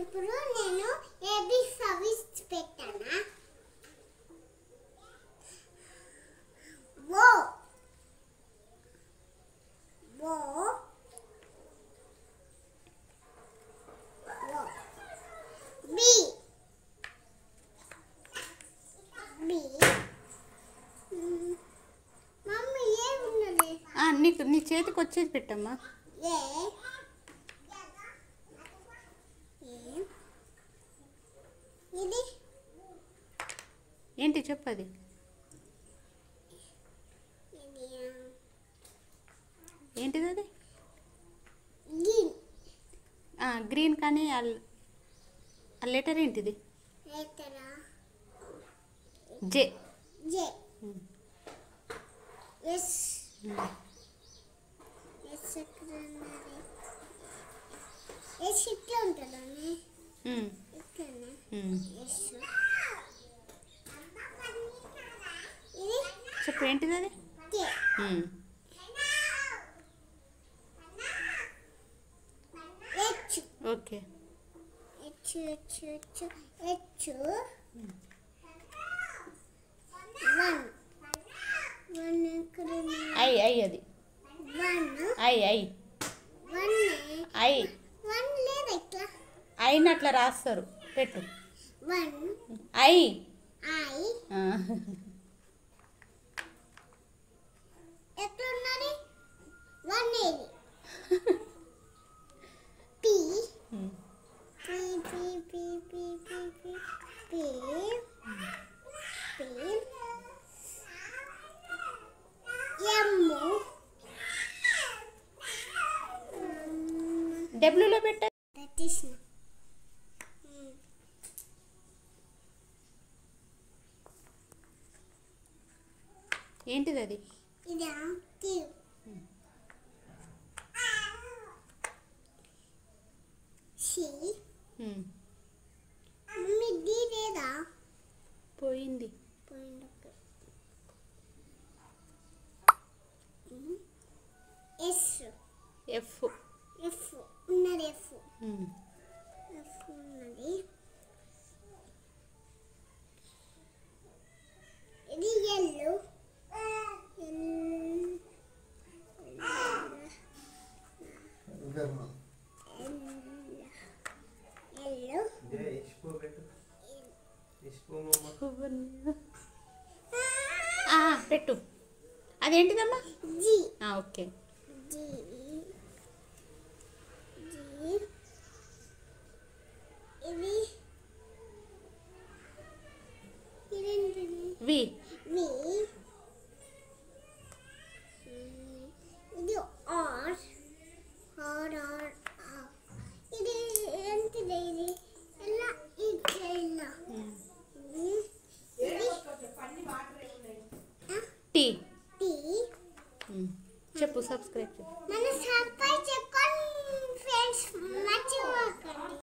ఇప్పుడు నేను AB service పెట్టానా ఓ ఓ బి బి మమ్మీ ఏమున్నది నీకు నీ చేతికి వచ్చేది పెట్టమ్మా. ఏ ఇది ఏంటి చెప్పది. ఏంటిది అది? గ్రీన్ కానీ ఆ లెటర్ ఏంటిది? జే. జే ఎస్ ఎస్ ఎక్కడ ఉన్నది? ఎస్ ఇట్లా ఉంటుందని ఇట్లనే ఎస్. ఇది చెప్పు ఏంటిది అది? K H. Okay. H H H H 1 1 ఎక్కడ ఉన్నది? ఐ ఐ అది 1 ఐ ఐ 1 ఐ 1 లేదు ఇట్లా ఐని అట్లా రాస్తారు. పెట్టు 1 ఐ. ఐ ఎట్లా ఉన్నది? 1 ఏది? P P P P P P P P P M డబ్ల్యూలో పెట్ట. పెట్టేసిన. ఏంటిది అది? ఇదా క్యూ. సి మమ్మీ డి లేదా? పోయింది. పోయింది. ఎస్ ఎఫ్ ఎఫ్ ఉన్నది. ఎఫ్ ఎఫ్ ఉన్నది. ఇది ఎల్లు పెట్టు. అదేంటిదమ్మా? జీ. ఓకే. జీ జీ ఇది ఇదేంటిది? వి వి. ఇది ఆర్ ఆర్ ఆర్ ఇది ఏంటిది? ఇది ఎలా ఇట్లా టీ. టీ. చెప్పు. సబ్స్క్రైబ్ చెప్పు. మన సబ్స్క్రైబ్ చేసుకోండి ఫ్రెండ్స్.